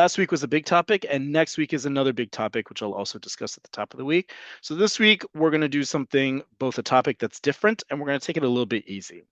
last week was a big topic, and next week is another big topic, which I'll also discuss at the top of the week. So this week, we're going to do something, both a topic that's different, and we're going to take it a little bit easy.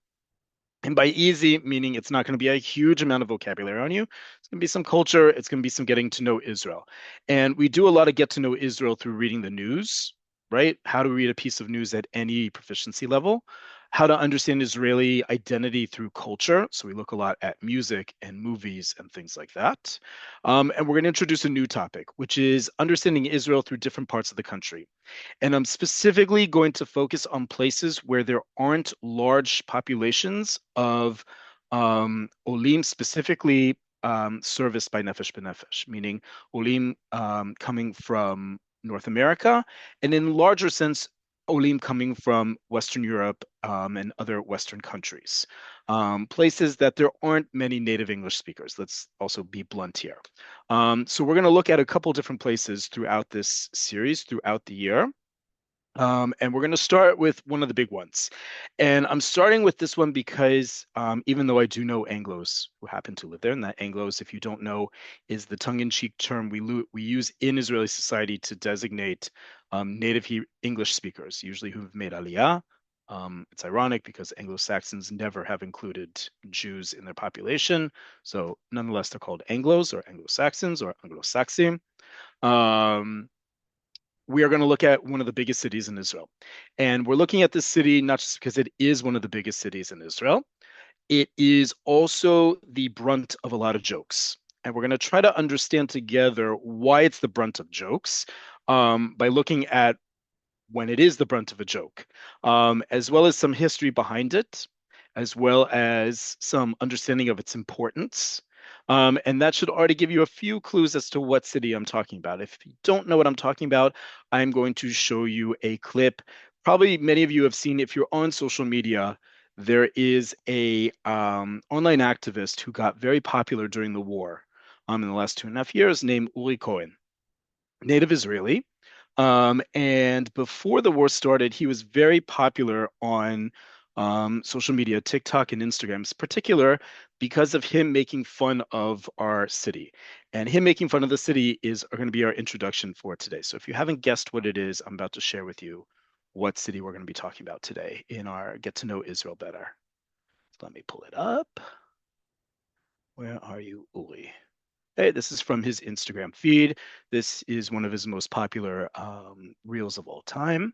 And by easy, meaning it's not going to be a huge amount of vocabulary on you. It's going to be some culture. It's going to be some getting to know Israel. And we do a lot of get to know Israel through reading the news, right? How to read a piece of news at any proficiency level, how to understand Israeli identity through culture. So we look a lot at music and movies and things like that. And we're going to introduce a new topic, which is understanding Israel through different parts of the country. And I'm specifically going to focus on places where there aren't large populations of Olim, specifically serviced by Nefesh B'Nefesh, meaning Olim coming from North America, and in larger sense, Olim coming from Western Europe and other Western countries. Places that there aren't many native English speakers. Let's also be blunt here. So we're going to look at a couple different places throughout this series, throughout the year. And we're going to start with one of the big ones. And I'm starting with this one because even though I do know Anglos who happen to live there, and that Anglos, if you don't know, is the tongue-in-cheek term we use in Israeli society to designate native English speakers, usually who've made Aliyah. It's ironic because Anglo-Saxons never have included Jews in their population. So nonetheless, they're called Anglos or Anglo-Saxons or Anglo-Saxim. We are going to look at one of the biggest cities in Israel. And we're looking at this city not just because it is one of the biggest cities in Israel, it is also the brunt of a lot of jokes. And we're going to try to understand together why it's the brunt of jokes by looking at when it is the brunt of a joke, as well as some history behind it, as well as some understanding of its importance. And that should already give you a few clues as to what city I'm talking about. If you don't know what I'm talking about, I'm going to show you a clip. Probably many of you have seen, if you're on social media, there is a online activist who got very popular during the war in the last 2.5 years named Uri Cohen, native Israeli. And before the war started, he was very popular on social media, TikTok and Instagram, in particular because of him making fun of our city. And him making fun of the city is going to be our introduction for today. So if you haven't guessed what it is, I'm about to share with you what city we're going to be talking about today in our Get to Know Israel Better. So let me pull it up. Where are you, Uli? Hey, this is from his Instagram feed. This is one of his most popular reels of all time.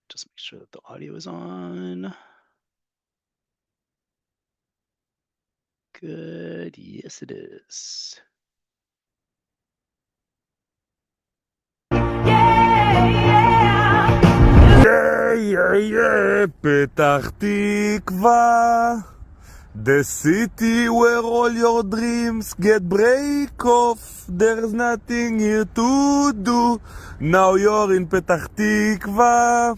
Just make sure that the audio is on. Good. Yes, it is. Petah Tikva, the city where all your dreams get break off. There's nothing here to do. Now you're in Petah Tikva.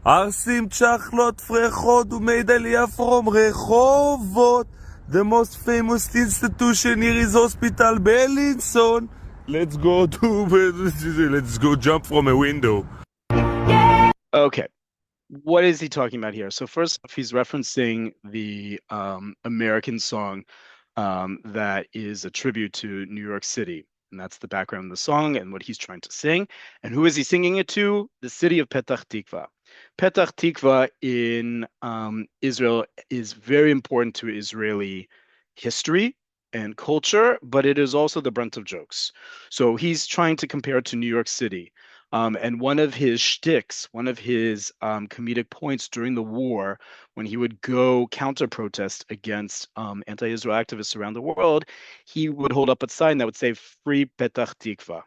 ערסים צ'חלות פרחות ומade עלייה from רחובות. The most famous institution here is Hospital Bellinson. Let's go jump from a window. Okay. What is he talking about here? So first off, he's referencing the American song that is a tribute to New York City. And that's the background of the song and what he's trying to sing. And who is he singing it to? The city of Petah Tikva. Petah Tikva in Israel is very important to Israeli history and culture, but it is also the brunt of jokes. So he's trying to compare it to New York City. And one of his shticks, one of his comedic points during the war, when he would go counter-protest against anti-Israel activists around the world, he would hold up a sign that would say, "Free Petah Tikva."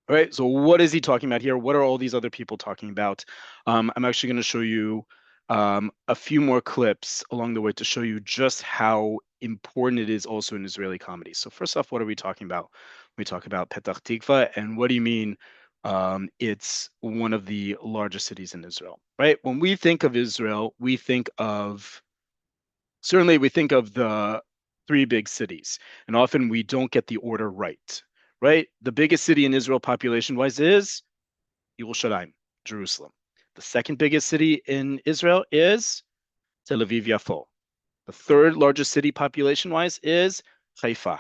All right, so what is he talking about here? What are all these other people talking about? I'm actually going to show you a few more clips along the way to show you just how important it is also in Israeli comedy. So first off, what are we talking about? We talk about Petah Tikva, and what do you mean? It's one of the largest cities in Israel, right? When we think of Israel, we think of the three big cities, and often we don't get the order right. Right? The biggest city in Israel population-wise is Yerushalayim, Jerusalem. The second biggest city in Israel is Tel Aviv Yafo. The third largest city population-wise is Haifa.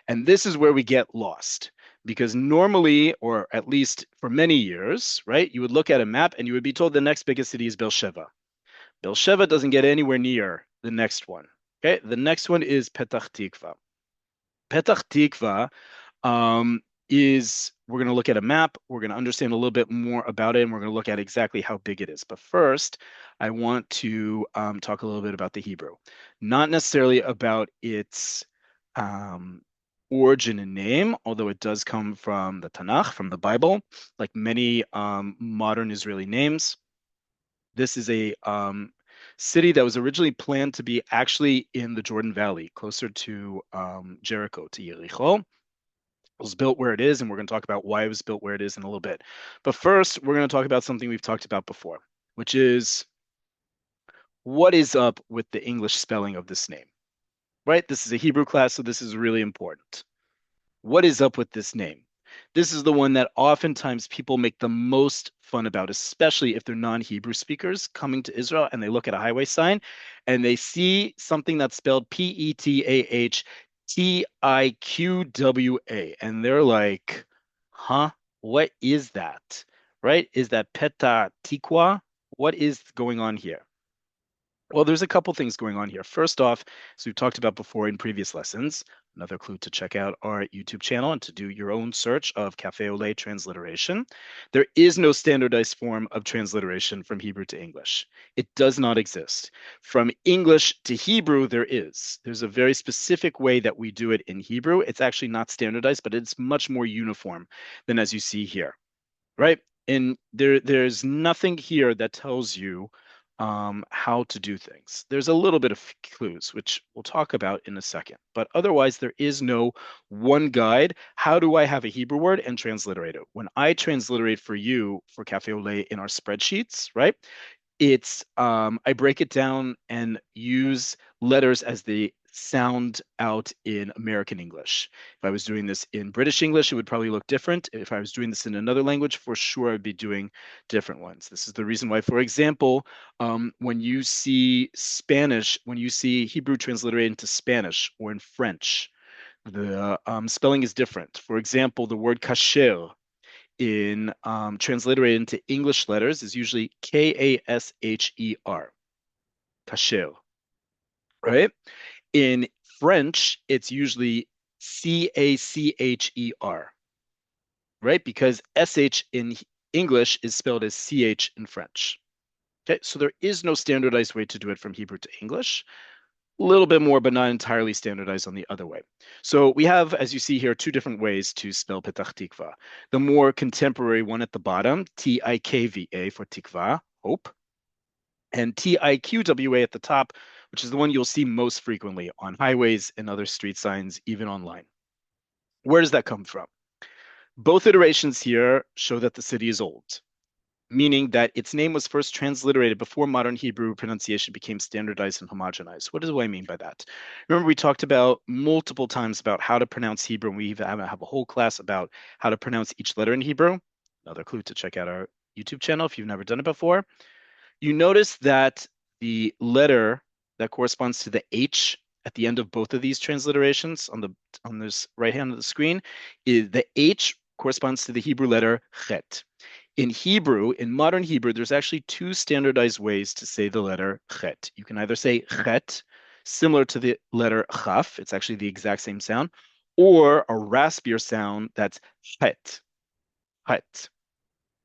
And this is where we get lost because normally, or at least for many years, right, you would look at a map and you would be told the next biggest city is Beersheba. Beersheba doesn't get anywhere near the next one. Okay, the next one is Petah Tikva. Petah Tikva um, is we're going to look at a map. We're going to understand a little bit more about it, and we're going to look at exactly how big it is. But first, I want to talk a little bit about the Hebrew, not necessarily about its um, origin and name, although it does come from the Tanakh, from the Bible, like many modern Israeli names. This is a city that was originally planned to be actually in the Jordan Valley, closer to Jericho, to Yericho. It was built where it is, and we're going to talk about why it was built where it is in a little bit. But first, we're going to talk about something we've talked about before, which is what is up with the English spelling of this name, right? This is a Hebrew class, so this is really important. What is up with this name? This is the one that oftentimes people make the most fun about, especially if they're non-Hebrew speakers coming to Israel and they look at a highway sign and they see something that's spelled Petah and they're like, huh? What is that? Right? Is that Petah Tikva? What is going on here? Well, there's a couple things going on here. First off, as we've talked about before in previous lessons, another clue to check out our YouTube channel and to do your own search of Cafe Oleh transliteration. There is no standardized form of transliteration from Hebrew to English. It does not exist. From English to Hebrew, there is. There's a very specific way that we do it in Hebrew. It's actually not standardized, but it's much more uniform than as you see here, right? And there's nothing here that tells you how to do things. There's a little bit of clues, which we'll talk about in a second. But otherwise, there is no one guide. How do I have a Hebrew word and transliterate it? When I transliterate for you for Cafe au Lait in our spreadsheets, right? It's I break it down and use letters as they sound out in American English. If I was doing this in British English, it would probably look different. If I was doing this in another language, for sure I'd be doing different ones. This is the reason why, for example, when you see Spanish, when you see Hebrew transliterated into Spanish or in French, the spelling is different. For example, the word kasher in transliterated into English letters is usually Kasher, kasher, right? In French, it's usually Cacher, right? Because SH in English is spelled as CH in French. Okay, so there is no standardized way to do it from Hebrew to English. A little bit more, but not entirely standardized on the other way. So we have, as you see here, two different ways to spell Petah Tikva. The more contemporary one at the bottom, Tikva for Tikva, hope, and Tiqwa at the top, which is the one you'll see most frequently on highways and other street signs, even online. Where does that come from? Both iterations here show that the city is old, meaning that its name was first transliterated before modern Hebrew pronunciation became standardized and homogenized. What do I mean by that? Remember, we talked about multiple times about how to pronounce Hebrew, and we even have a whole class about how to pronounce each letter in Hebrew. Another clue to check out our YouTube channel if you've never done it before. You notice that the letter that corresponds to the H at the end of both of these transliterations on this right hand of the screen is the H corresponds to the Hebrew letter chet. In Hebrew, in modern Hebrew, there's actually two standardized ways to say the letter chet. You can either say chet, similar to the letter chaf, it's actually the exact same sound, or a raspier sound that's chet, chet.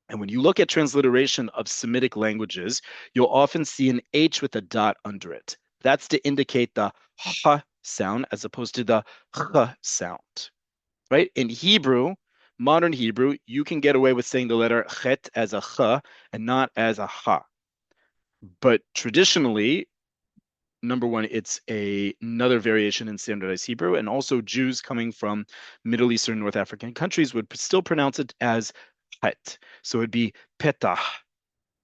And when you look at transliteration of Semitic languages, you'll often see an H with a dot under it. That's to indicate the h sound as opposed to the ch sound, right? In Hebrew, modern Hebrew, you can get away with saying the letter chet as a ch and not as a ha. But traditionally, number one, it's another variation in standardized Hebrew, and also Jews coming from Middle Eastern, North African countries would still pronounce it as het. So it'd be petah,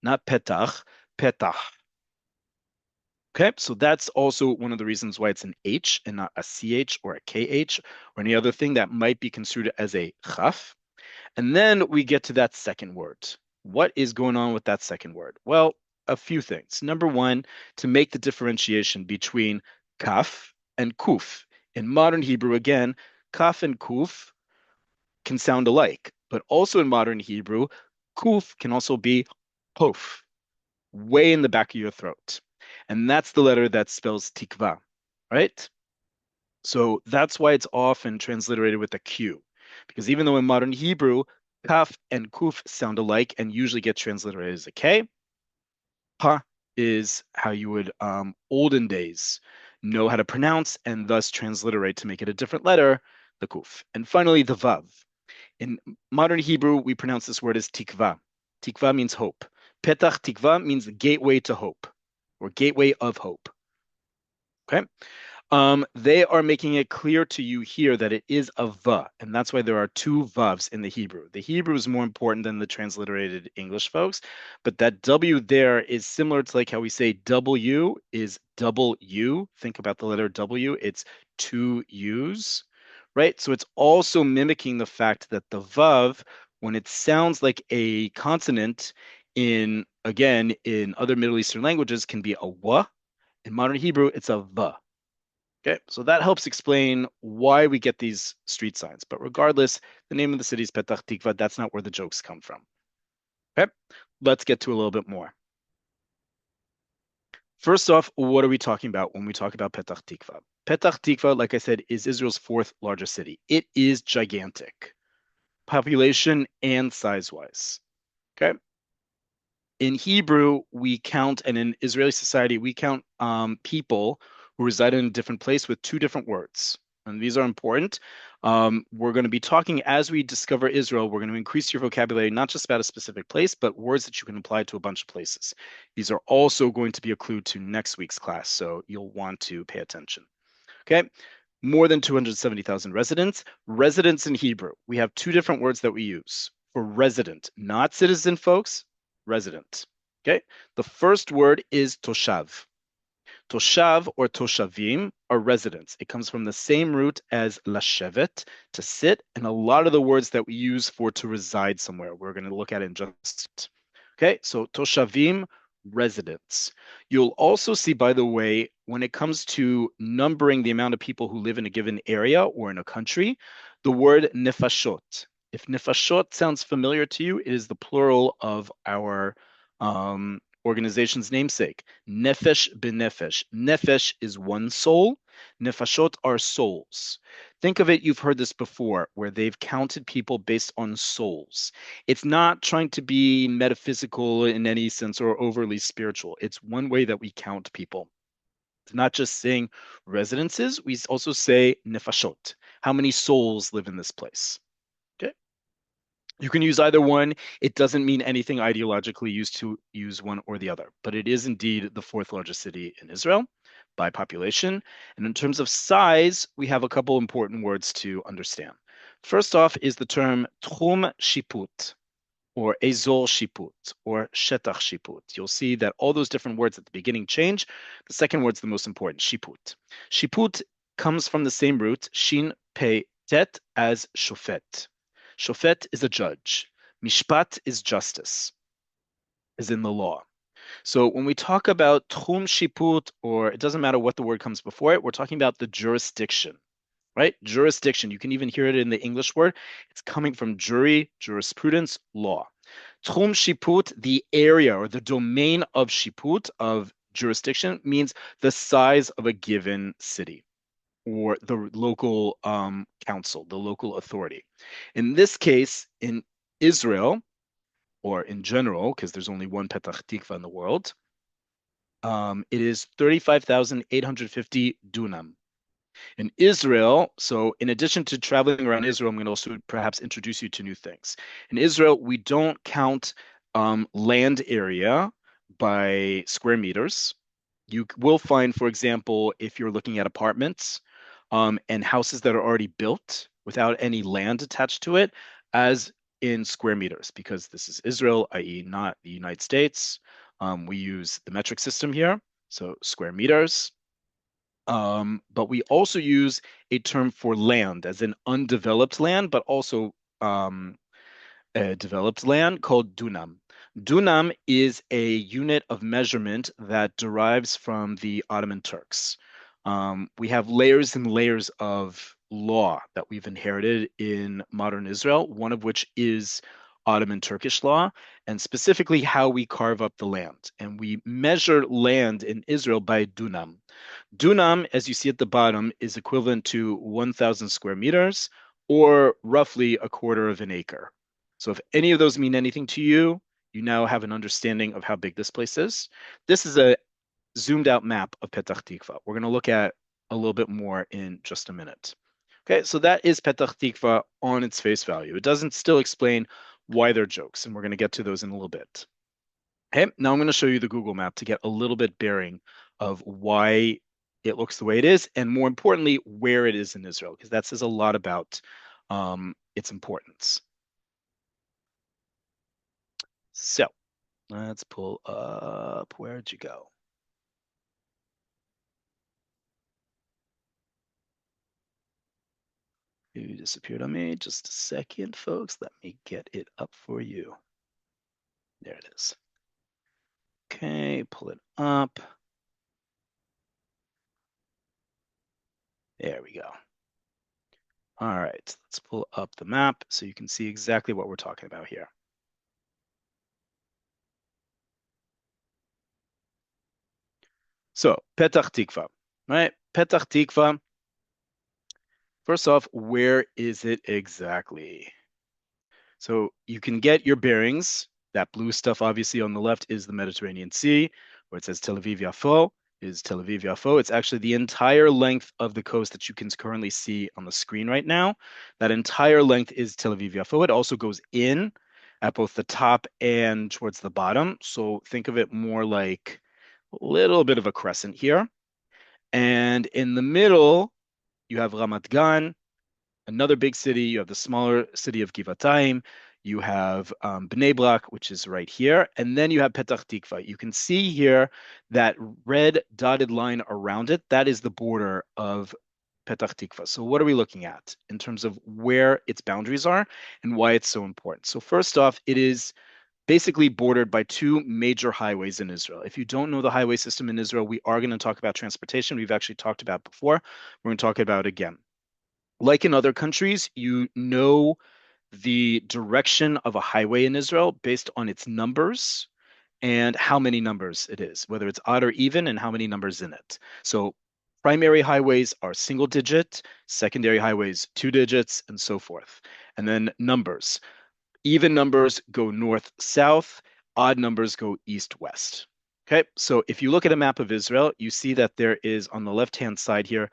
not petach, petah. Okay, so that's also one of the reasons why it's an H and not a CH or a KH or any other thing that might be construed as a chaf. And then we get to that second word. What is going on with that second word? Well, a few things. Number one, to make the differentiation between kaf, and kuf. In modern Hebrew, again, kaf and kuf can sound alike, but also in modern Hebrew, kuf can also be hof, way in the back of your throat. And that's the letter that spells tikva, right? So that's why it's often transliterated with a Q, because even though in modern Hebrew, kaf and kuf sound alike and usually get transliterated as a K, pa is how you would olden days know how to pronounce and thus transliterate to make it a different letter, the kuf. And finally, the vav. In modern Hebrew, we pronounce this word as tikva. Tikva means hope. Petah tikva means the gateway to hope or gateway of hope. Okay. They are making it clear to you here that it is a v, and that's why there are two vavs in the Hebrew. The Hebrew is more important than the transliterated English, folks, but that W there is similar to like how we say W is double U. Think about the letter W, it's two U's, right? So it's also mimicking the fact that the vav, when it sounds like a consonant in, again, in other Middle Eastern languages, can be a w. In modern Hebrew, it's a v. Okay, so that helps explain why we get these street signs. But regardless, the name of the city is Petah Tikva. That's not where the jokes come from. Okay, let's get to a little bit more. First off, what are we talking about when we talk about Petah Tikva? Petah Tikva, like I said, is Israel's fourth largest city. It is gigantic, population and size-wise. Okay, in Hebrew, we count, and in Israeli society, we count people who reside in a different place with two different words. And these are important. We're going to be talking as we discover Israel, we're going to increase your vocabulary, not just about a specific place, but words that you can apply to a bunch of places. These are also going to be a clue to next week's class, so you'll want to pay attention. Okay, more than 270,000 residents. Residents in Hebrew, we have two different words that we use for resident, not citizen, folks, resident. Okay, the first word is toshav. Toshav or toshavim are residents. It comes from the same root as lashevet, to sit, and a lot of the words that we use for to reside somewhere, we're going to look at in just. Okay, so toshavim, residents. You'll also see, by the way, when it comes to numbering the amount of people who live in a given area or in a country, the word nefashot. If nefashot sounds familiar to you, it is the plural of our organization's namesake, nefesh b'nefesh. Nefesh is one soul. Nefashot are souls. Think of it, you've heard this before, where they've counted people based on souls. It's not trying to be metaphysical in any sense or overly spiritual. It's one way that we count people. It's not just saying residences, we also say nefashot. How many souls live in this place? Okay. You can use either one. It doesn't mean anything ideologically used to use one or the other, but it is indeed the fourth largest city in Israel by population. And in terms of size, we have a couple important words to understand. First off is the term tchum shiput, or ezor shiput, or shetach shiput. You'll see that all those different words at the beginning change. The second word's the most important, shiput. Shiput comes from the same root, shin pe tet, as shofet. Shofet is a judge. Mishpat is justice, is in the law. So when we talk about tchum shiput, or it doesn't matter what the word comes before it, we're talking about the jurisdiction, right? Jurisdiction. You can even hear it in the English word. It's coming from jury, jurisprudence, law. Tchum shiput, the area or the domain of shiput, of jurisdiction, means the size of a given city or the local council, the local authority. In this case, in Israel, or in general, because there's only one Petah Tikva in the world, it is 35,850 dunam. In Israel, so in addition to traveling around Israel, I'm going to also perhaps introduce you to new things. In Israel, we don't count land area by square meters. You will find, for example, if you're looking at apartments and houses that are already built without any land attached to it, as in square meters, because this is Israel, i.e., not the United States. We use the metric system here, so square meters. But we also use a term for land, as in undeveloped land, but also developed land, called dunam. Dunam is a unit of measurement that derives from the Ottoman Turks. We have layers and layers of law that we've inherited in modern Israel, one of which is Ottoman Turkish law, and specifically how we carve up the land. And we measure land in Israel by dunam. Dunam, as you see at the bottom, is equivalent to 1,000 square meters or roughly a quarter of an acre. So if any of those mean anything to you, you now have an understanding of how big this place is. This is a zoomed out map of Petah Tikva. We're going to look at a little bit more in just a minute. Okay, so that is Petah Tikva on its face value. It doesn't still explain why they're jokes, and we're going to get to those in a little bit. Okay, now I'm going to show you the Google map to get a little bit bearing of why it looks the way it is, and more importantly, where it is in Israel, because that says a lot about its importance. So let's pull up, where'd you go? You disappeared on me. Just a second, folks. Let me get it up for you. There it is. Okay, pull it up. There we go. All right, let's pull up the map so you can see exactly what we're talking about here. So, Petah Tikva, right? Petah Tikva. First off, where is it exactly? So you can get your bearings. That blue stuff, obviously, on the left is the Mediterranean Sea, where it says Tel Aviv-Yafo is Tel Aviv-Yafo. It's actually the entire length of the coast that you can currently see on the screen right now. That entire length is Tel Aviv-Yafo. It also goes in at both the top and towards the bottom. So think of it more like a little bit of a crescent here. And in the middle, you have Ramat Gan, another big city. You have the smaller city of Givatayim. You have Bnei Brak, which is right here. And then you have Petah Tikva. You can see here that red dotted line around it. That is the border of Petah Tikva. So what are we looking at in terms of where its boundaries are and why it's so important? So first off, it is basically bordered by two major highways in Israel. If you don't know the highway system in Israel, we are going to talk about transportation. We've actually talked about it before. We're going to talk about it again. Like in other countries, you know the direction of a highway in Israel based on its numbers and how many numbers it is, whether it's odd or even, and how many numbers in it. So primary highways are single digit, secondary highways 2 digits, and so forth. And then numbers. Even numbers go north-south, odd numbers go east-west. Okay, so if you look at a map of Israel, you see that there is on the left-hand side here,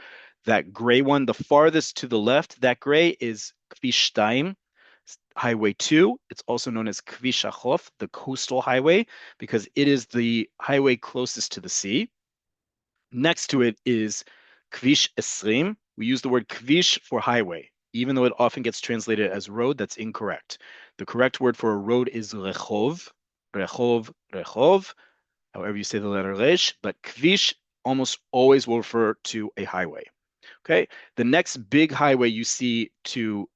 that gray one, the farthest to the left, that gray is Kvish 2, Highway 2. It's also known as Kvish Achov, the coastal highway, because it is the highway closest to the sea. Next to it is Kvish Esrim. We use the word Kvish for highway, even though it often gets translated as road. That's incorrect. The correct word for a road is Rechov, Rechov, Rechov, however you say the letter Resh, but Kvish almost always will refer to a highway. Okay, the next big highway you see to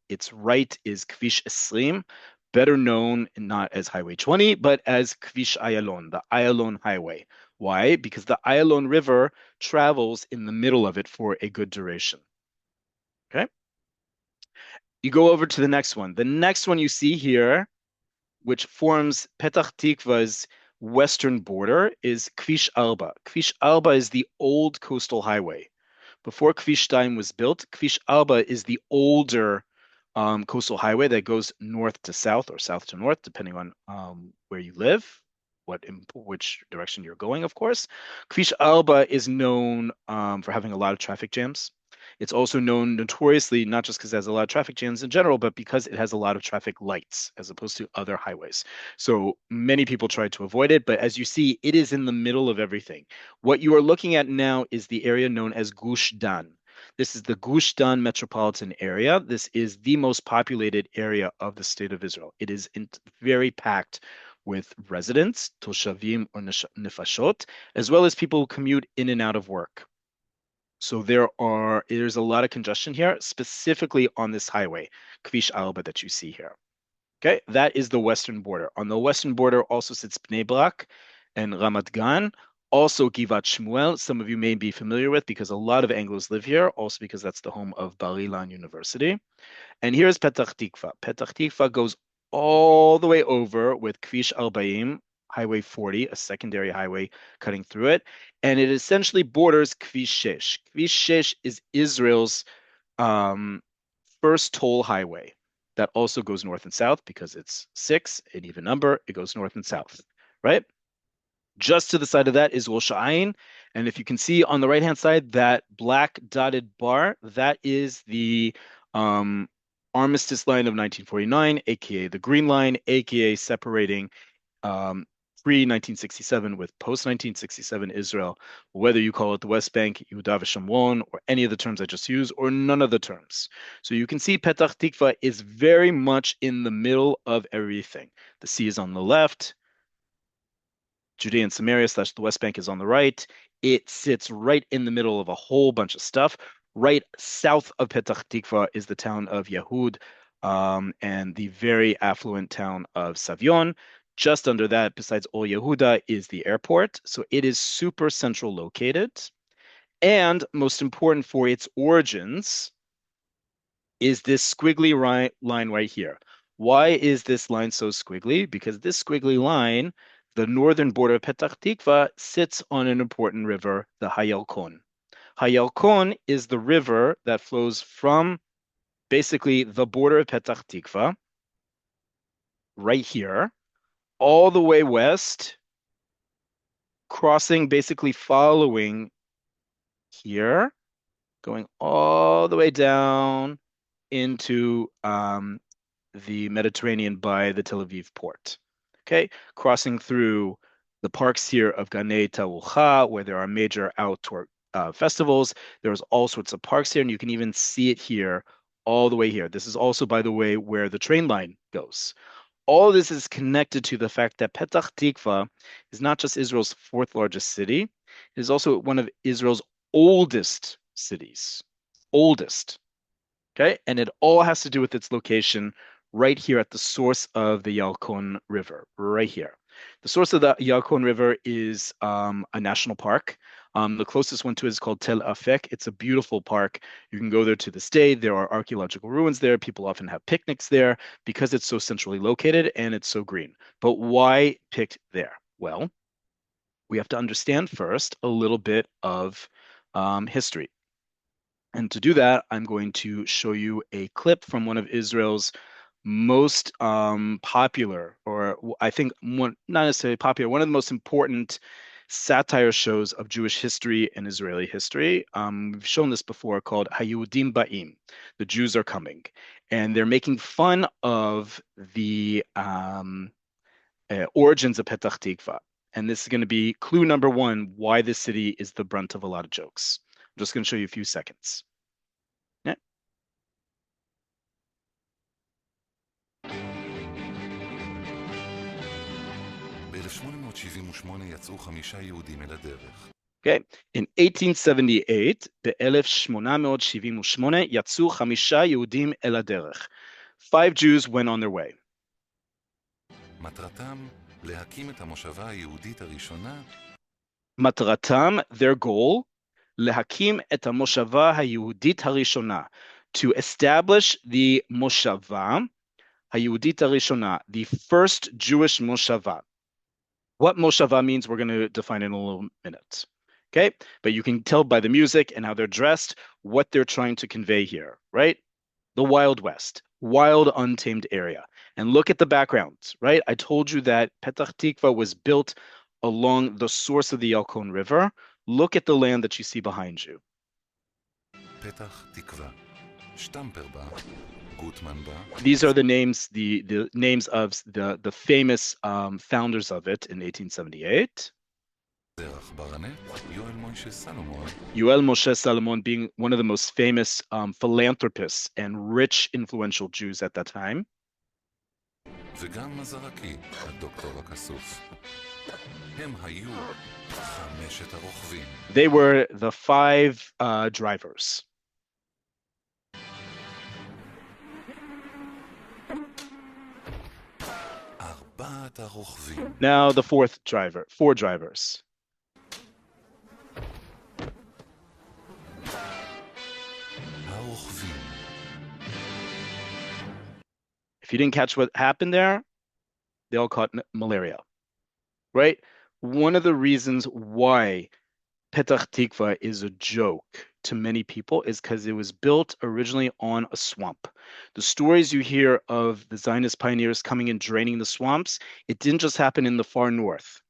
its right is Kvish Esrim, better known not as Highway 20, but as Kvish Ayalon, the Ayalon Highway. Why? Because the Ayalon River travels in the middle of it for a good duration. Okay, you go over to the next one. The next one you see here, which forms Petah Tikva's western border, is Kvish Arba. Kvish Arba is the old coastal highway. Before Kvish 2 was built, Kvish Arba is the older coastal highway that goes north to south or south to north, depending on where you live, which direction you're going, of course. Kvish Arba is known for having a lot of traffic jams. It's also known notoriously, not just because it has a lot of traffic jams in general, but because it has a lot of traffic lights as opposed to other highways. So many people try to avoid it, but as you see, it is in the middle of everything. What you are looking at now is the area known as Gush Dan. This is the Gush Dan metropolitan area. This is the most populated area of the state of Israel. It is very packed with residents, toshavim or nefashot, as well as people who commute in and out of work. So there's a lot of congestion here, specifically on this highway, Kvish Arba that you see here. Okay, that is the western border. On the western border also sits Bnei Brak and Ramat Gan. Also, Givat Shmuel, some of you may be familiar with because a lot of Anglos live here, also because that's the home of Bar Ilan University. And here's Petah Tikva. Petah Tikva goes all the way over with Kvish 40, Highway 40, a secondary highway cutting through it. And it essentially borders Kvish 6. Kvish 6 is Israel's first toll highway that also goes north and south because it's 6, an even number. It goes north and south, right? Just to the side of that is Rosh Ain. And if you can see on the right-hand side, that black dotted bar, that is the armistice line of 1949, aka the Green Line, aka separating pre-1967 with post-1967 Israel, whether you call it the West Bank, Yehuda v'Shamron, or any of the terms I just used, or none of the terms. So you can see Petah Tikva is very much in the middle of everything. The sea is on the left, Judea and Samaria / the West Bank is on the right. It sits right in the middle of a whole bunch of stuff. Right south of Petah Tikva is the town of Yehud and the very affluent town of Savion. Just under that, besides Ol Yehuda, is the airport. So it is super central located. And most important for its origins is this squiggly line right here. Why is this line so squiggly? Because this squiggly line, the northern border of Petah Tikva, sits on an important river, the Hayalkon. Hayalkon is the river that flows from basically the border of Petah Tikva, right here, all the way west, crossing, basically following here, going all the way down into the Mediterranean by the Tel Aviv port. Okay, crossing through the parks here of Ganei Taucha, where there are major outdoor festivals. There's all sorts of parks here, and you can even see it here, all the way here. This is also, by the way, where the train line goes. All of this is connected to the fact that Petah Tikva is not just Israel's fourth largest city, it is also one of Israel's oldest cities. Oldest. Okay, and it all has to do with its location right here at the source of the Yalkon River, right here. The source of the Yalkon River is a national park. The closest one to it is called Tel Afek. It's a beautiful park. You can go there to this day. There are archaeological ruins there. People often have picnics there because it's so centrally located and it's so green. But why picked there? Well, we have to understand first a little bit of history. And to do that, I'm going to show you a clip from one of Israel's most popular, or I think not necessarily popular, one of the most important satire shows of Jewish history and Israeli history. We've shown this before, called Hayudim Ba'im, the Jews are coming. And they're making fun of the origins of Petah Tikva. And this is going to be clue number one, why this city is the brunt of a lot of jokes. I'm just going to show you a few seconds. Yeah. Okay, in 1878, ב-1878, יצאו 5 יהודים אל הדרך. 5 Jews went on their way. מטרתם להקים את המושבה היהודית הראשונה. מטרתם, their goal, להקים את המושבה היהודית הראשונה. To establish the מושבה היהודית הראשונה, the first Jewish מושבה. What moshava means, we're going to define in a little minute. Okay, but you can tell by the music and how they're dressed what they're trying to convey here, right? The Wild West, wild, untamed area. And look at the background, right? I told you that Petah Tikva was built along the source of the Yalkon River. Look at the land that you see behind you. Petah Tikva, Stamper ba, Gutman ba. These are the names, the names of the famous founders of it in 1878. Yoel Moshe Salomon being one of the most famous philanthropists and rich, influential Jews at that time. וגם מזרקי, הדוקטור הכסוף. הם היו 5 הרוכבים. They were the 5 drivers. ארבעת הרוכבים. Now the 4th driver, 4 drivers. רוכבים. If you didn't catch what happened there, they all caught malaria, right? One of the reasons why Petah Tikva is a joke to many people is because it was built originally on a swamp. The stories you hear of the Zionist pioneers coming and draining the swamps, it didn't just happen in the far north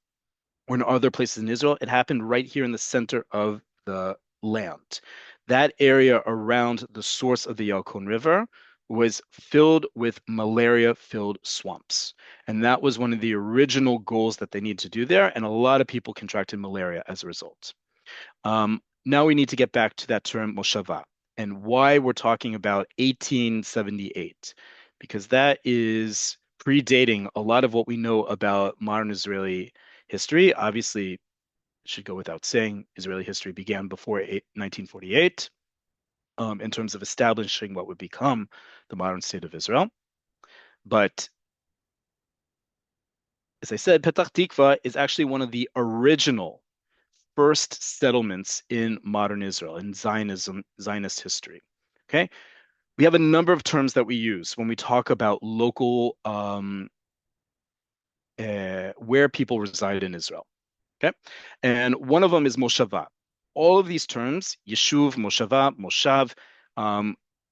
or in other places in Israel. It happened right here in the center of the land. That area around the source of the Yalkon River was filled with malaria-filled swamps. And that was one of the original goals that they needed to do there. And a lot of people contracted malaria as a result. Now we need to get back to that term moshava and why we're talking about 1878, because that is predating a lot of what we know about modern Israeli history. Obviously, it should go without saying, Israeli history began before 1948 in terms of establishing what would become the modern state of Israel. But as I said, Petah Tikva is actually one of the original first settlements in modern Israel, in Zionism, Zionist history. Okay, we have a number of terms that we use when we talk about local where people reside in Israel. Okay, and one of them is moshava. All of these terms, yeshuv, moshava, moshav,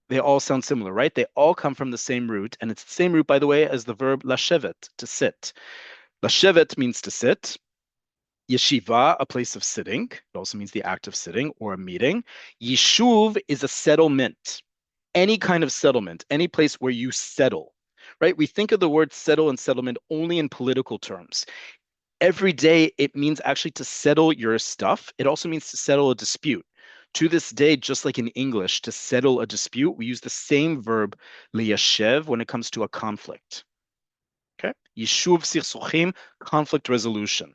they all sound similar, right? They all come from the same root, and it's the same root, by the way, as the verb lashevet, to sit. Lashevet means to sit. Yeshiva, a place of sitting. It also means the act of sitting or a meeting. Yishuv is a settlement, any kind of settlement, any place where you settle, right? We think of the word settle and settlement only in political terms. Every day, it means actually to settle your stuff. It also means to settle a dispute. To this day, just like in English, to settle a dispute, we use the same verb liyashev when it comes to a conflict. Okay? Yishuv sichsuchim, conflict resolution.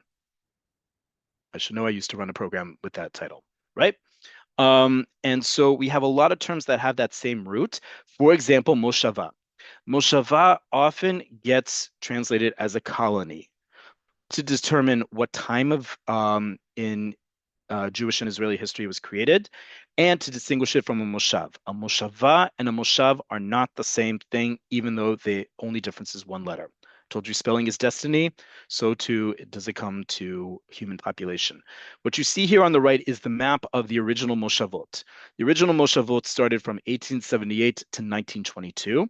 I should know I used to run a program with that title, right? And so we have a lot of terms that have that same root. For example, moshava. Moshava often gets translated as a colony to determine what time of in Jewish and Israeli history was created, and to distinguish it from a moshav. A moshava and a moshav are not the same thing, even though the only difference is one letter. Told you spelling is destiny, so too does it come to human population. What you see here on the right is the map of the original moshavot. The original moshavot started from 1878 to 1922,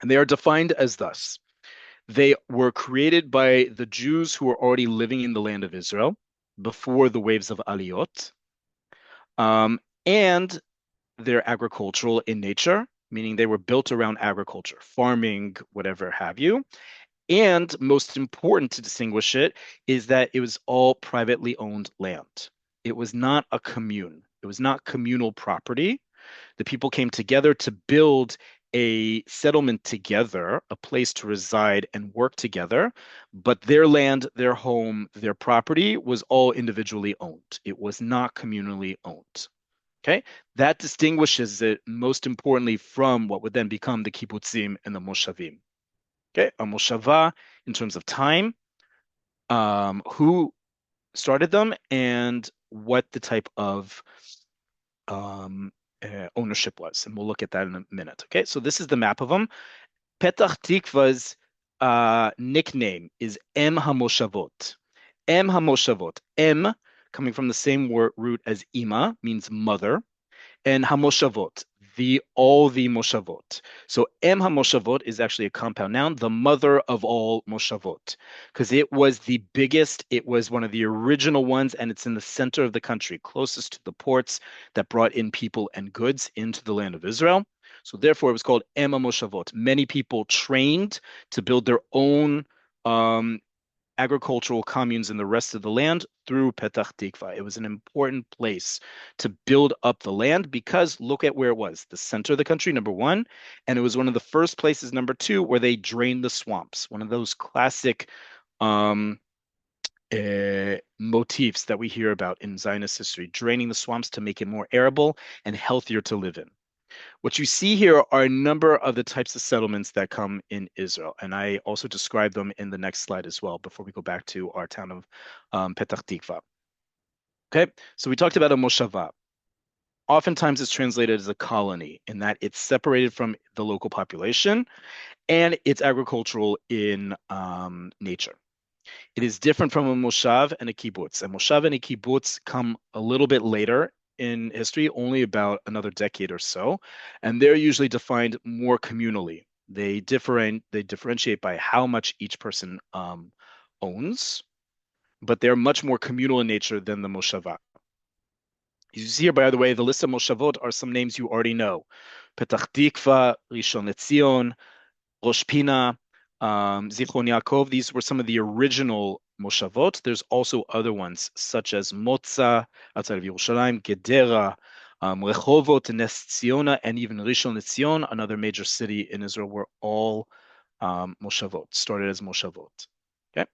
and they are defined as thus. They were created by the Jews who were already living in the land of Israel before the waves of Aliyot, and they're agricultural in nature, meaning they were built around agriculture, farming, whatever have you. And most important to distinguish it is that it was all privately owned land. It was not a commune. It was not communal property. The people came together to build a settlement together, a place to reside and work together, but their land, their home, their property was all individually owned. It was not communally owned. Okay, that distinguishes it most importantly from what would then become the kibbutzim and the moshavim. Okay, a moshava in terms of time, who started them, and what the type of ownership was. And we'll look at that in a minute. Okay, so this is the map of them. Petah Tikva's nickname is Em HaMoshavot. Em HaMoshavot. Em, coming from the same root as Ima, means mother, and Hamoshavot, all the Moshavot. So Em HaMoshavot is actually a compound noun, the mother of all Moshavot, because it was the biggest, it was one of the original ones, and it's in the center of the country, closest to the ports that brought in people and goods into the land of Israel. So therefore, it was called Em HaMoshavot. Many people trained to build their own agricultural communes in the rest of the land through Petah Tikva. It was an important place to build up the land because look at where it was, the center of the country, number one, and it was one of the first places, number two, where they drained the swamps, one of those classic motifs that we hear about in Zionist history, draining the swamps to make it more arable and healthier to live in. What you see here are a number of the types of settlements that come in Israel, and I also describe them in the next slide as well before we go back to our town of Petah Tikva. Okay, so we talked about a moshava. Oftentimes it's translated as a colony in that it's separated from the local population and it's agricultural in nature. It is different from a moshav and a kibbutz. A moshav and a kibbutz come a little bit later in history, only about another decade or so, and they're usually defined more communally. They differentiate by how much each person owns, but they're much more communal in nature than the moshava. You see here, by the way, the list of moshavot are some names you already know: Petah Tikva, Rishon LeZion, Rosh Pina, Zichron Yaakov. These were some of the original Moshavot. There's also other ones, such as Motza, outside of Yerushalayim, Gedera, Rehovot, Nes Tziona, and even Rishon LeZion, another major city in Israel, were all Moshavot, started as Moshavot. Okay?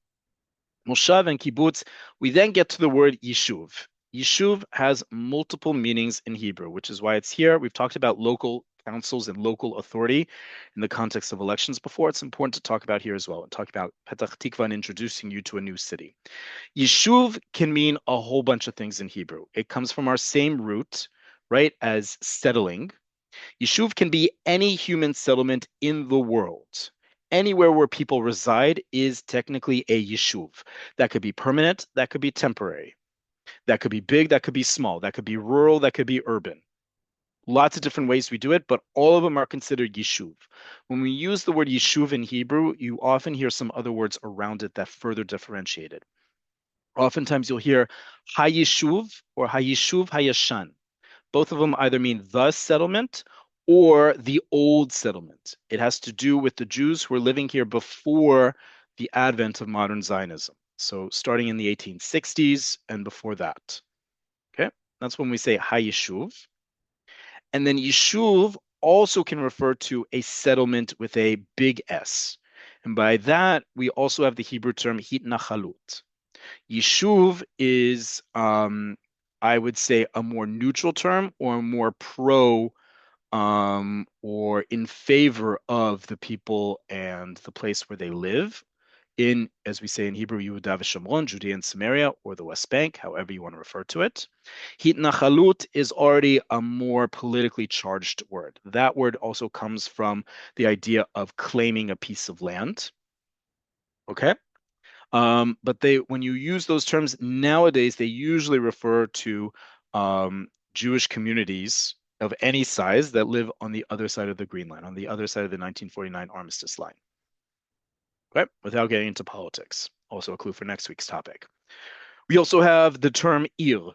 Moshav and Kibbutz. We then get to the word Yishuv. Yishuv has multiple meanings in Hebrew, which is why it's here. We've talked about local councils and local authority in the context of elections before. It's important to talk about here as well and talk about Petah Tikva and introducing you to a new city. Yishuv can mean a whole bunch of things in Hebrew. It comes from our same root, right, as settling. Yishuv can be any human settlement in the world. Anywhere where people reside is technically a yishuv. That could be permanent, that could be temporary. That could be big, that could be small, that could be rural, that could be urban. Lots of different ways we do it, but all of them are considered yishuv. When we use the word yishuv in Hebrew, you often hear some other words around it that further differentiate it. Oftentimes you'll hear hayishuv or hayishuv hayashan. Both of them either mean the settlement or the old settlement. It has to do with the Jews who were living here before the advent of modern Zionism. So starting in the 1860s and before that. Okay, that's when we say hayishuv. And then yishuv also can refer to a settlement with a big S. And by that, we also have the Hebrew term hitnachalut. Yishuv is, I would say, a more neutral term or more pro or in favor of the people and the place where they live in, as we say in Hebrew, Yehuda v'Shomron, Judea and Samaria, or the West Bank, however you want to refer to it. Hitnachalut is already a more politically charged word. That word also comes from the idea of claiming a piece of land. Okay? But when you use those terms nowadays, they usually refer to Jewish communities of any size that live on the other side of the Green Line, on the other side of the 1949 armistice line. Okay, without getting into politics. Also a clue for next week's topic. We also have the term Ir.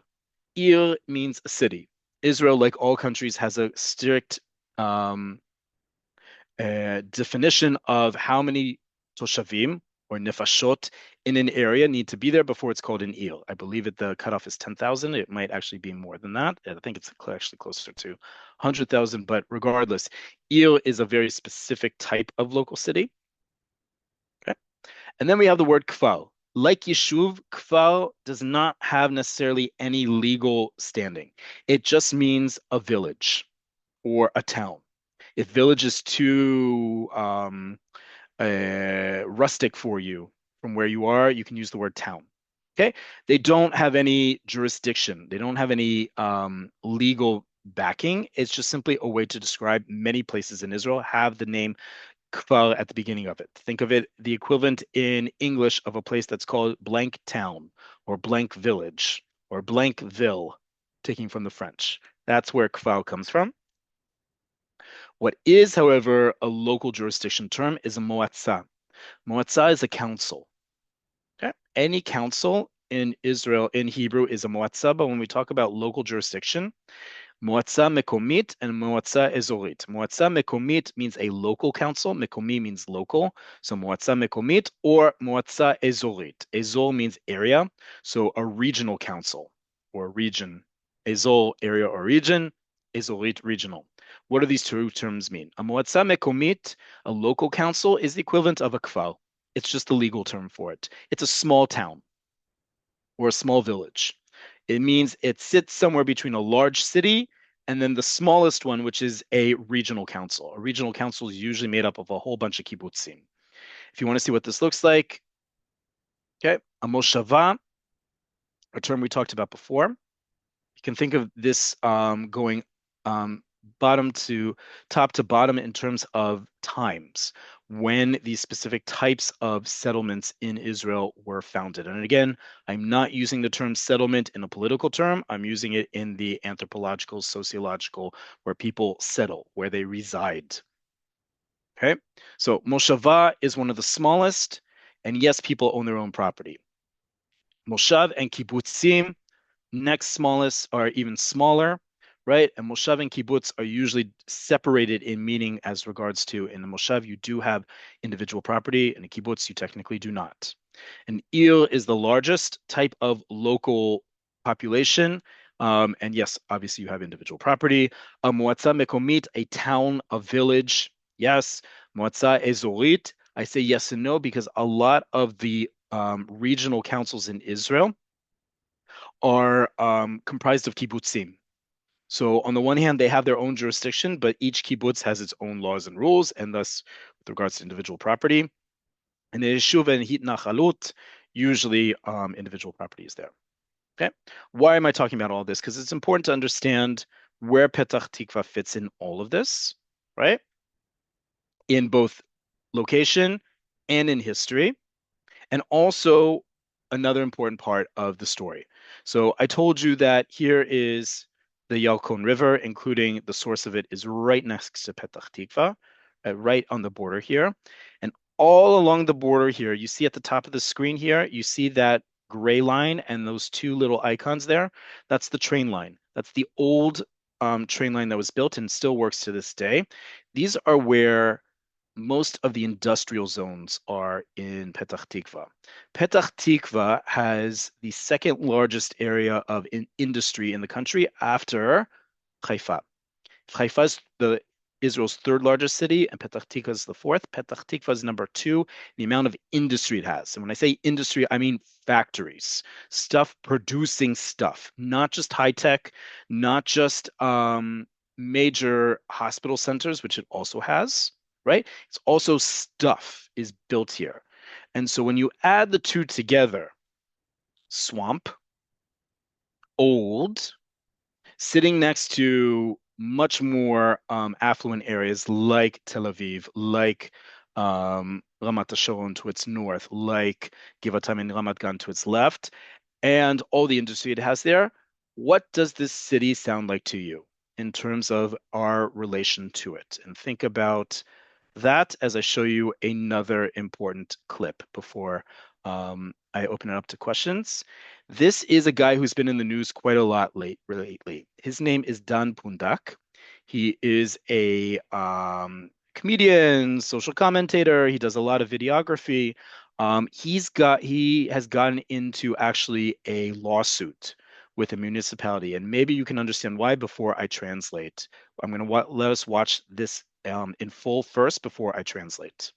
Ir means a city. Israel, like all countries, has a strict definition of how many toshavim or nefashot in an area need to be there before it's called an ir. I believe the cutoff is 10,000. It might actually be more than that. I think it's actually closer to 100,000, but regardless, ir is a very specific type of local city. Okay. And then we have the word kfar. Like yishuv, kfar does not have necessarily any legal standing. It just means a village or a town. If village is too rustic for you from where you are, you can use the word town. Okay. They don't have any jurisdiction. They don't have any legal backing. It's just simply a way to describe many places in Israel have the name kfar at the beginning of it. Think of it the equivalent in English of a place that's called blank town or blank village or blank ville, taking from the French. That's where kfar comes from. What is, however, a local jurisdiction term is a moatzah. Moatzah is a council. Okay? Any council in Israel, in Hebrew, is a moatzah, but when we talk about local jurisdiction, moatzah mekomit and moatzah ezorit. Moatzah mekomit means a local council. Mekomi means local. So moatzah mekomit or moatzah ezorit. Ezor means area. So a regional council or region. Ezor, area or region. Ezorit, regional. What do these two terms mean? A moatzah mekomit, a local council, is the equivalent of a kfar. It's just the legal term for it. It's a small town or a small village. It means it sits somewhere between a large city and then the smallest one, which is a regional council. A regional council is usually made up of a whole bunch of kibbutzim. If you want to see what this looks like, okay, a moshava, a term we talked about before, can think of this going bottom to top to bottom in terms of times when these specific types of settlements in Israel were founded. And again, I'm not using the term settlement in a political term. I'm using it in the anthropological, sociological, where people settle, where they reside. Okay, so Moshava is one of the smallest, and yes, people own their own property. Moshav and kibbutzim, next smallest, are even smaller, right? And Moshav and kibbutz are usually separated in meaning as regards to, in the Moshav, you do have individual property, and in kibbutz, you technically do not. And Ir is the largest type of local population. And yes, obviously you have individual property. A Moatza Mekomit, a town, a village, yes. Moatza Ezorit, I say yes and no because a lot of the regional councils in Israel are comprised of kibbutzim. So on the one hand, they have their own jurisdiction, but each kibbutz has its own laws and rules, and thus with regards to individual property. And the yeshuv and hitnachalut, usually individual property is there. Okay, why am I talking about all this? Because it's important to understand where Petah Tikva fits in all of this, right? In both location and in history, and also another important part of the story. So I told you that here is the Yalkon River, including the source of it is right next to Petah Tikva, right on the border here. And all along the border here, you see at the top of the screen here, you see that gray line and those two little icons there. That's the train line. That's the old train line that was built and still works to this day. These are where most of the industrial zones are in Petah Tikva. Petah Tikva has the second largest area of industry in the country after Haifa. Haifa is Israel's third largest city, and Petah Tikva is the fourth. Petah Tikva is number two, the amount of industry it has. And when I say industry, I mean factories, stuff producing stuff, not just high tech, not just major hospital centers, which it also has, right? It's also stuff is built here. And so when you add the two together, swamp, old, sitting next to much more affluent areas like Tel Aviv, like Ramat HaSharon to its north, like Givatam and Ramat Gan to its left, and all the industry it has there, what does this city sound like to you in terms of our relation to it? And think about that as I show you another important clip before I open it up to questions. This is a guy who's been in the news quite a lot lately. His name is Dan Pundak. He is a comedian, social commentator. He does a lot of videography. He has gotten into actually a lawsuit with a municipality, and maybe you can understand why before I translate. I'm going to let us watch this in full first before I translate.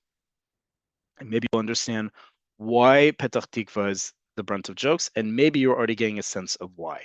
And maybe you'll understand why Petah Tikva is the brunt of jokes, and maybe you're already getting a sense of why.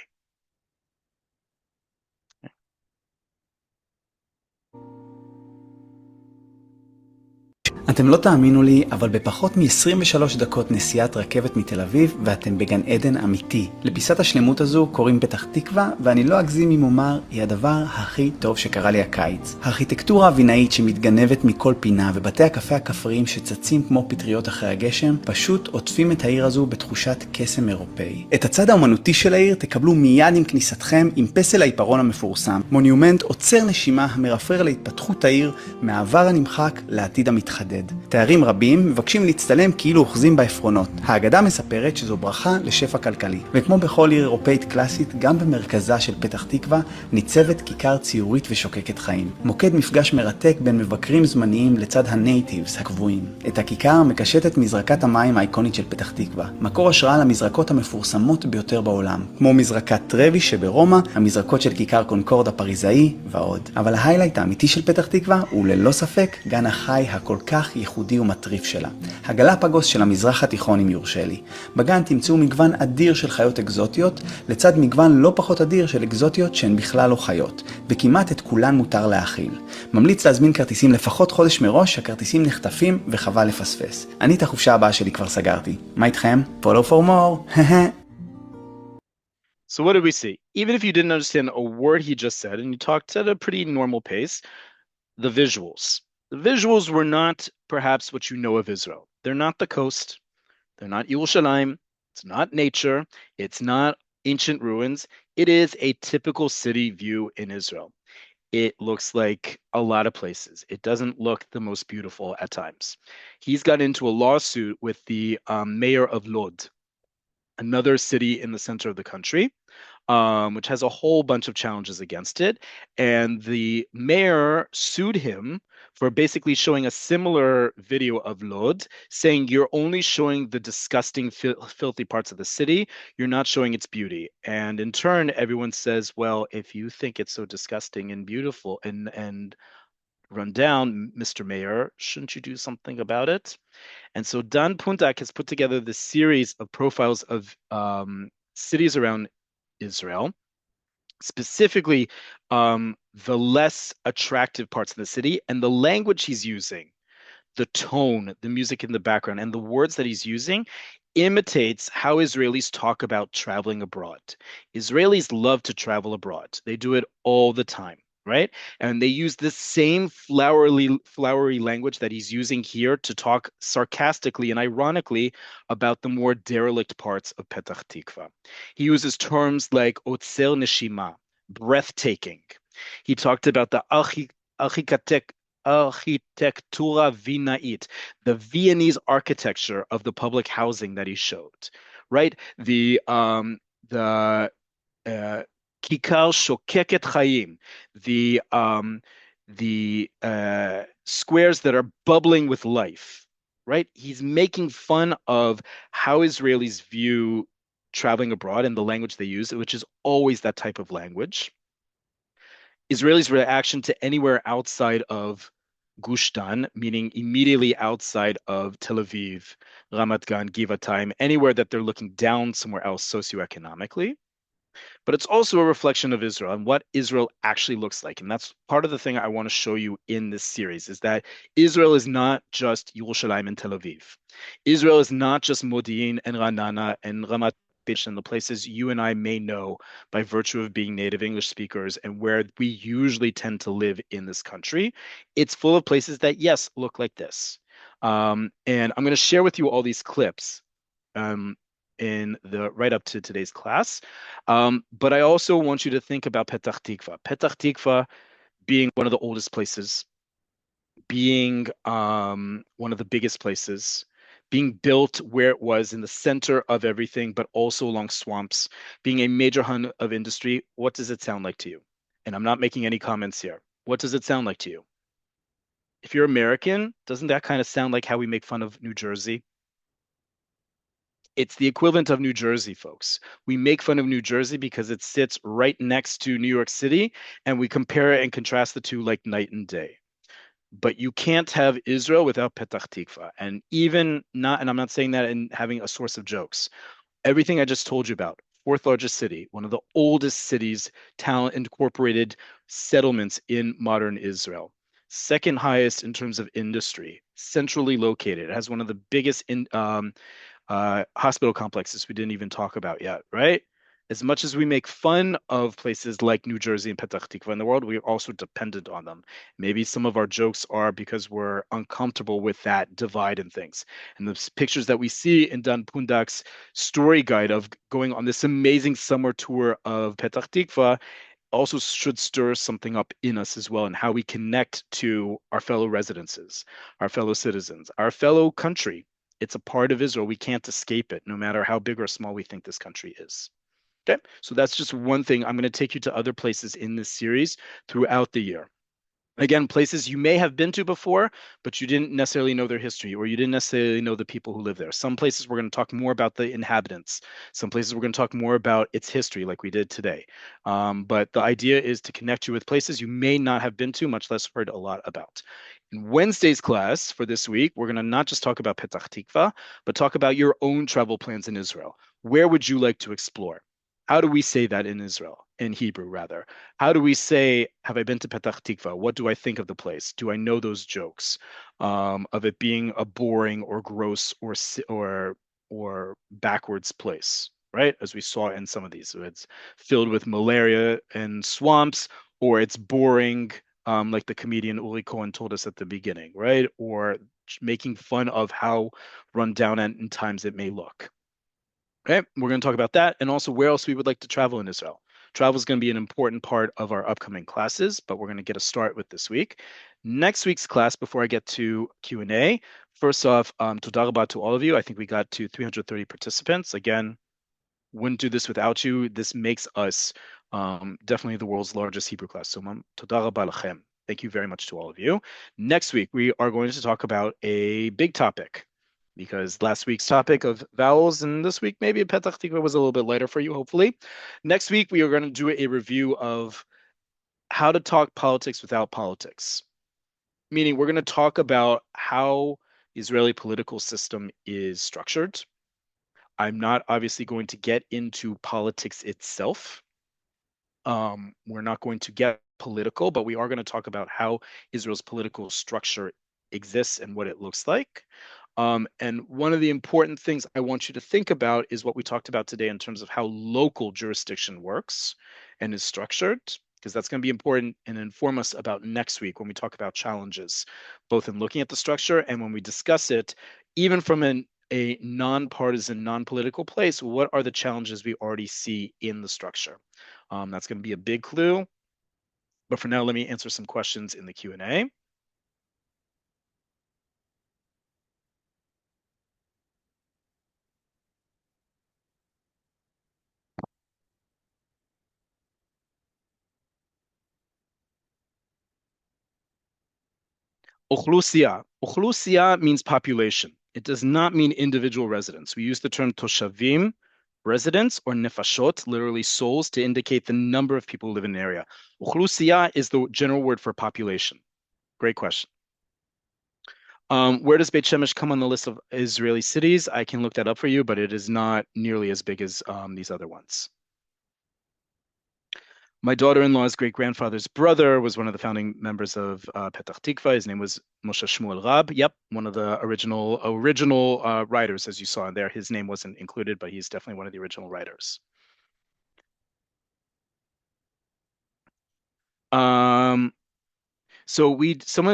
אתם לא תאמינו לי, אבל בפחות מ-23 דקות נסיעת רכבת מתל אביב, ואתם בגן עדן אמיתי. לפיסת השלמות הזו קוראים פתח תקווה, ואני לא אגזים אם אומר, היא הדבר הכי טוב שקרה לי הקיץ. הארכיטקטורה הבינאית שמתגנבת מכל פינה, ובתי הקפה הכפריים שצצים כמו פטריות אחרי הגשם, פשוט עוטפים את העיר הזו בתחושת קסם אירופאי. את הצד האומנותי של העיר תקבלו מיד עם כניסתכם עם פסל העיפרון המפורסם. מונומנט עוצר נשימה המרפרר להתפתחות העיר, מהעבר הנמחק לעתיד המתחדד. תיירים רבים מבקשים להצטלם כאילו אוחזים בעפרונות. האגדה מספרת שזו ברכה לשפע כלכלי. וכמו בכל עיר אירופאית קלאסית, גם במרכזה של פתח תקווה ניצבת כיכר ציורית ושוקקת חיים. מוקד מפגש מרתק בין מבקרים זמניים לצד הנייטיבס הקבועים. את הכיכר מקשטת מזרקת המים האיקונית של פתח תקווה. מקור השראה למזרקות המפורסמות ביותר בעולם. כמו מזרקת טרבי שברומא, המזרקות של כיכר קונקורד הפריזאי ועוד. אבל ההיילייט האמיתי של פתח תקווה הוא ללא ספק גן החי הכל כך ייחודי ומטריף שלה. הגלפגוס של המזרח התיכון אם יורשה לי. בגן תמצאו מגוון אדיר של חיות אקזוטיות, לצד מגוון לא פחות אדיר של אקזוטיות שהן בכלל לא חיות, וכמעט את כולן מותר להאכיל. ממליץ להזמין כרטיסים לפחות חודש מראש, הכרטיסים נחטפים וחבל לפספס. אני את החופשה הבאה שלי כבר סגרתי. מה איתכם? Follow for more. So what did we see? Even if you didn't understand a word he just said and you talked at a pretty normal pace, the visuals. The visuals were not perhaps what you know of Israel. They're not the coast. They're not Yerushalayim. It's not nature. It's not ancient ruins. It is a typical city view in Israel. It looks like a lot of places. It doesn't look the most beautiful at times. He's got into a lawsuit with the mayor of Lod, another city in the center of the country, which has a whole bunch of challenges against it. And the mayor sued him for basically showing a similar video of Lod, saying you're only showing the disgusting, filthy parts of the city. You're not showing its beauty. And in turn, everyone says, well, if you think it's so disgusting and beautiful and run down, Mr. Mayor, shouldn't you do something about it? And so Dan Puntak has put together this series of profiles of cities around Israel, specifically the less attractive parts of the city, and the language he's using, the tone, the music in the background, and the words that he's using imitates how Israelis talk about traveling abroad. Israelis love to travel abroad. They do it all the time, right? And they use the same flowery language that he's using here to talk sarcastically and ironically about the more derelict parts of Petah Tikva. He uses terms like otzer neshima, breathtaking. He talked about the architectura vinait, the Viennese architecture of the public housing that he showed, right? The kikar shokeket chayim, the squares that are bubbling with life, right? He's making fun of how Israelis view traveling abroad and the language they use, which is always that type of language. Israelis' reaction to anywhere outside of Gush Dan, meaning immediately outside of Tel Aviv, Ramat Gan, Givatayim, anywhere that they're looking down somewhere else socioeconomically. But it's also a reflection of Israel and what Israel actually looks like. And that's part of the thing I want to show you in this series is that Israel is not just Yerushalayim and Tel Aviv. Israel is not just Modi'in and Ranana and Ramat and the places you and I may know by virtue of being native English speakers and where we usually tend to live in this country. It's full of places that, yes, look like this. And I'm going to share with you all these clips in the right up to today's class. But I also want you to think about Petah Tikva. Petah Tikva being one of the oldest places, being one of the biggest places, being built where it was in the center of everything, but also along swamps, being a major hub of industry. What does it sound like to you? And I'm not making any comments here. What does it sound like to you? If you're American, doesn't that kind of sound like how we make fun of New Jersey? It's the equivalent of New Jersey, folks. We make fun of New Jersey because it sits right next to New York City, and we compare and contrast the two like night and day. But you can't have Israel without Petah Tikva. And even not, and I'm not saying that in having a source of jokes. Everything I just told you about, fourth largest city, one of the oldest cities, town incorporated settlements in modern Israel. Second highest in terms of industry, centrally located. It has one of the biggest hospital complexes we didn't even talk about yet, right? As much as we make fun of places like New Jersey and Petah Tikva in the world, we are also dependent on them. Maybe some of our jokes are because we're uncomfortable with that divide and things. And the pictures that we see in Dan Pundak's story guide of going on this amazing summer tour of Petah Tikva also should stir something up in us as well and how we connect to our fellow residences, our fellow citizens, our fellow country. It's a part of Israel. We can't escape it, no matter how big or small we think this country is. Okay, so that's just one thing. I'm going to take you to other places in this series throughout the year. Again, places you may have been to before, but you didn't necessarily know their history or you didn't necessarily know the people who live there. Some places we're going to talk more about the inhabitants. Some places we're going to talk more about its history like we did today. But the idea is to connect you with places you may not have been to, much less heard a lot about. In Wednesday's class for this week, we're going to not just talk about Petah Tikva, but talk about your own travel plans in Israel. Where would you like to explore? How do we say that in Israel, in Hebrew rather? How do we say, have I been to Petah Tikva? What do I think of the place? Do I know those jokes of it being a boring or gross or backwards place? right? As we saw in some of these. So it's filled with malaria and swamps, or it's boring, like the comedian Uli Cohen told us at the beginning, right? Or making fun of how run down and in times it may look. Okay, we're going to talk about that and also where else we would like to travel in Israel. Travel is going to be an important part of our upcoming classes, but we're going to get a start with this week. Next week's class, before I get to Q&A, first off, toda rabah to all of you. I think we got to 330 participants. Again, wouldn't do this without you. This makes us definitely the world's largest Hebrew class. So, toda rabah lachem. Thank you very much to all of you. Next week, we are going to talk about a big topic because last week's topic of vowels and this week maybe Petah Tikva was a little bit lighter for you, hopefully. Next week, we are going to do a review of how to talk politics without politics, meaning we're going to talk about how the Israeli political system is structured. I'm not obviously going to get into politics itself. We're not going to get political, but we are going to talk about how Israel's political structure exists and what it looks like. And one of the important things I want you to think about is what we talked about today in terms of how local jurisdiction works and is structured, because that's going to be important and inform us about next week when we talk about challenges, both in looking at the structure and when we discuss it, even from a non-partisan, non-political place, what are the challenges we already see in the structure? That's going to be a big clue. But for now, let me answer some questions in the Q&A. Ochlusia. Ochlusia means population. It does not mean individual residents. We use the term toshavim, residents, or nefashot, literally souls, to indicate the number of people who live in an area. Ochlusia is the general word for population. Great question. Where does Beit Shemesh come on the list of Israeli cities? I can look that up for you, but it is not nearly as big as these other ones. My daughter-in-law's great-grandfather's brother was one of the founding members of Petah Tikva. His name was Moshe Shmuel Rab. Yep, one of the original writers, as you saw in there. His name wasn't included, but he's definitely one of the original writers. Someone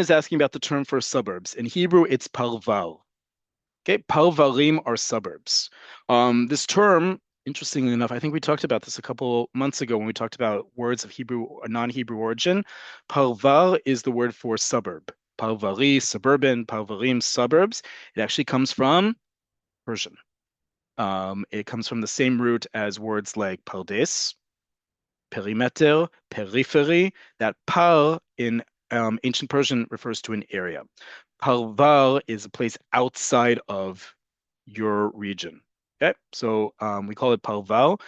is asking about the term for suburbs. In Hebrew, it's parval. Okay, parvarim are suburbs. This term, interestingly enough, I think we talked about this a couple months ago when we talked about words of Hebrew or non-Hebrew origin. Parvar is the word for suburb. Parvari, suburban, parvarim, suburbs. It actually comes from Persian. It comes from the same root as words like pardes, perimeter, periphery. That par in ancient Persian refers to an area. Parvar is a place outside of your region. Okay, so we call it Parval.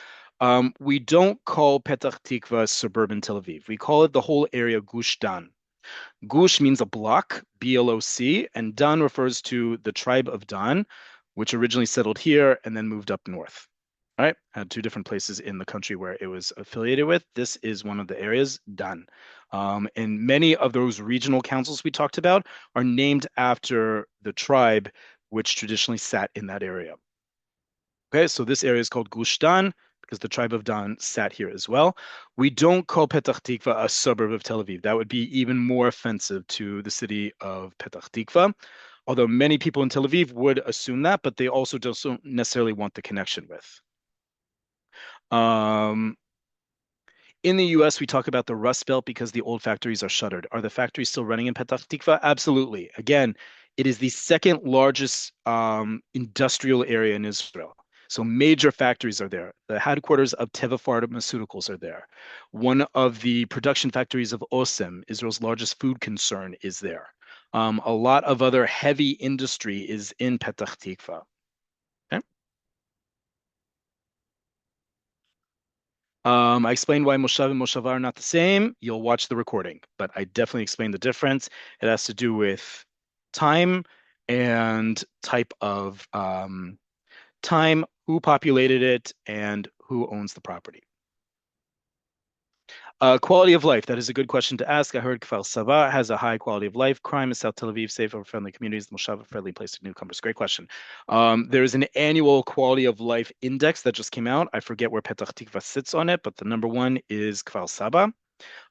We don't call Petah Tikva suburban Tel Aviv. We call it the whole area Gush Dan. Gush means a block, B-L-O-C, and Dan refers to the tribe of Dan, which originally settled here and then moved up north. All right, had two different places in the country where it was affiliated with. This is one of the areas, Dan. And many of those regional councils we talked about are named after the tribe which traditionally sat in that area. Okay, so this area is called Gush Dan because the tribe of Dan sat here as well. We don't call Petah Tikva a suburb of Tel Aviv. That would be even more offensive to the city of Petah Tikva, although many people in Tel Aviv would assume that, but they also don't necessarily want the connection with. In the US, we talk about the Rust Belt because the old factories are shuttered. Are the factories still running in Petah Tikva? Absolutely. Again, it is the second largest industrial area in Israel. So major factories are there. The headquarters of Teva Pharmaceuticals are there. One of the production factories of Osem, Israel's largest food concern, is there. A lot of other heavy industry is in Petah Tikva. Okay. I explained why Moshav and Moshava are not the same. You'll watch the recording, but I definitely explained the difference. It has to do with time and type of time, who populated it, and who owns the property. Quality of life. That is a good question to ask. I heard Kfar Saba has a high quality of life. Crime in South Tel Aviv, safe and friendly communities. Moshav, a friendly place to newcomers. Great question. There is an annual quality of life index that just came out. I forget where Petah Tikva sits on it, but the number one is Kfar Saba.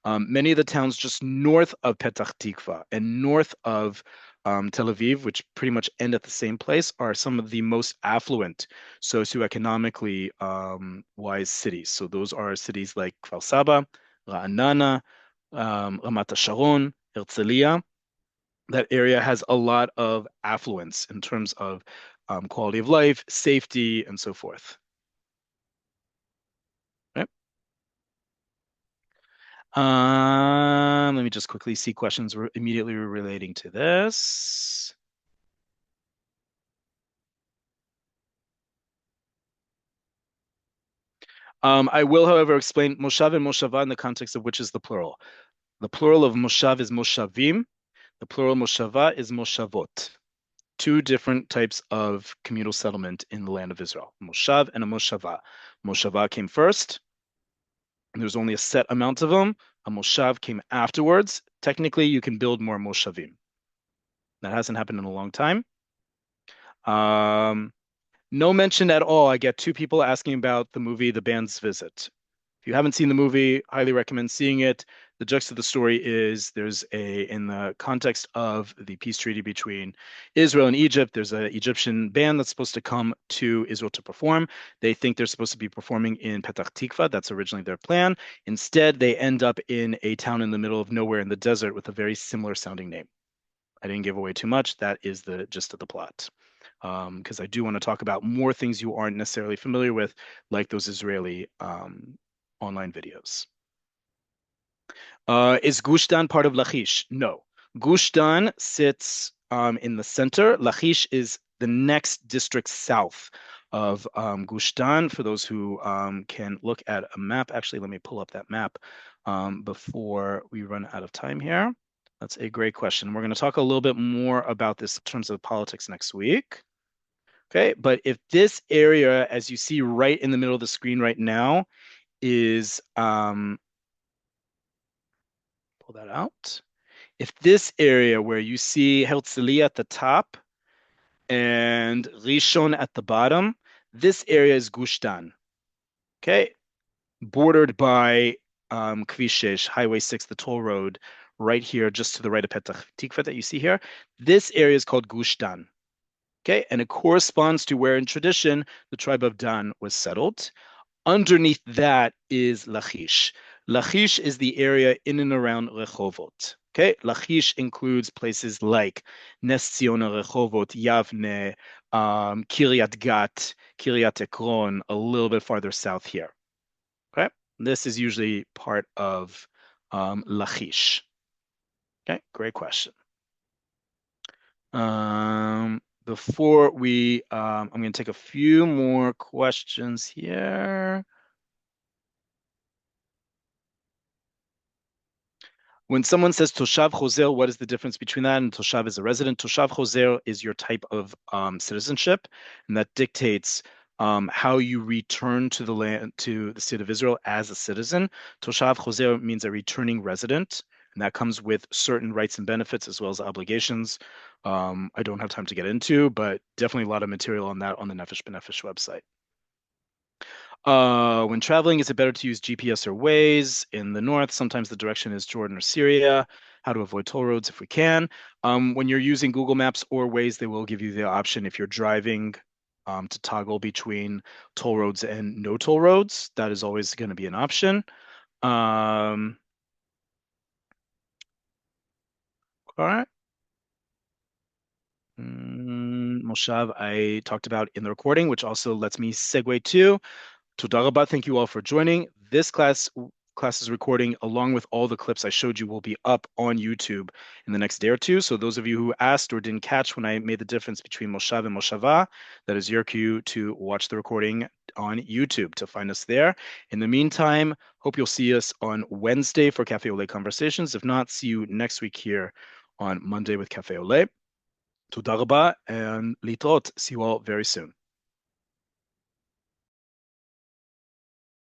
Many of the towns just north of Petah Tikva and north of Tel Aviv, which pretty much end at the same place, are some of the most affluent socioeconomically wise cities. So those are cities like Kfar Saba, Ra'anana, Ramat HaSharon, Herzliya. That area has a lot of affluence in terms of quality of life, safety, and so forth. Right? Let me just quickly see questions immediately relating to this. I will, however, explain Moshav and Moshava in the context of which is the plural. The plural of Moshav is Moshavim. The plural Moshava is Moshavot. Two different types of communal settlement in the land of Israel, Moshav and a Moshava. Moshava came first. There's only a set amount of them. A Moshav came afterwards. Technically, you can build more Moshavim. That hasn't happened in a long time. No mention at all. I get two people asking about the movie The Band's Visit. If you haven't seen the movie, highly recommend seeing it. The gist of the story is in the context of the peace treaty between Israel and Egypt, there's an Egyptian band that's supposed to come to Israel to perform. They think they're supposed to be performing in Petah Tikva. That's originally their plan. Instead, they end up in a town in the middle of nowhere in the desert with a very similar sounding name. I didn't give away too much. That is the gist of the plot. Because I do want to talk about more things you aren't necessarily familiar with, like those Israeli online videos. Is Gush Dan part of Lachish? No. Gush Dan sits in the center. Lachish is the next district south of Gush Dan. For those who can look at a map, actually, let me pull up that map before we run out of time here. That's a great question. We're going to talk a little bit more about this in terms of politics next week. Okay, but if this area, as you see right in the middle of the screen right now, is pull that out. If this area where you see Herzliya at the top and Rishon at the bottom, this area is Gush Dan. Okay, bordered by Kvish 6, Highway 6, the toll road, right here, just to the right of Petah Tikva that you see here. This area is called Gush Dan. Okay, and it corresponds to where in tradition the tribe of Dan was settled. Underneath that is Lachish. Lachish is the area in and around Rehovot. Okay, Lachish includes places like Nes Ziona, Rehovot, Yavne, Kiryat Gat, Kiryat Ekron, a little bit farther south here. Okay, this is usually part of Lachish. Okay, great question. Before we, I'm going to take a few more questions here. When someone says Toshav Choser, what is the difference between that and Toshav is a resident? Toshav Choser is your type of citizenship, and that dictates how you return to the land, to the state of Israel as a citizen. Toshav Choser means a returning resident, and that comes with certain rights and benefits as well as obligations. I don't have time to get into, but definitely a lot of material on that on the Nefesh B'Nefesh website. When traveling, is it better to use GPS or Waze? In the north, sometimes the direction is Jordan or Syria. How to avoid toll roads if we can. When you're using Google Maps or Waze, they will give you the option if you're driving to toggle between toll roads and no toll roads. That is always going to be an option. All right. Moshav, I talked about in the recording, which also lets me segue to. Toda rabah, thank you all for joining. This class's recording, along with all the clips I showed you, will be up on YouTube in the next day or two. So those of you who asked or didn't catch when I made the difference between Moshav and Moshava, that is your cue to watch the recording on YouTube to find us there. In the meantime, hope you'll see us on Wednesday for Cafe Oleh Conversations. If not, see you next week here on Monday with Cafe Oleh. Toda rabah and litrot. See you all very soon.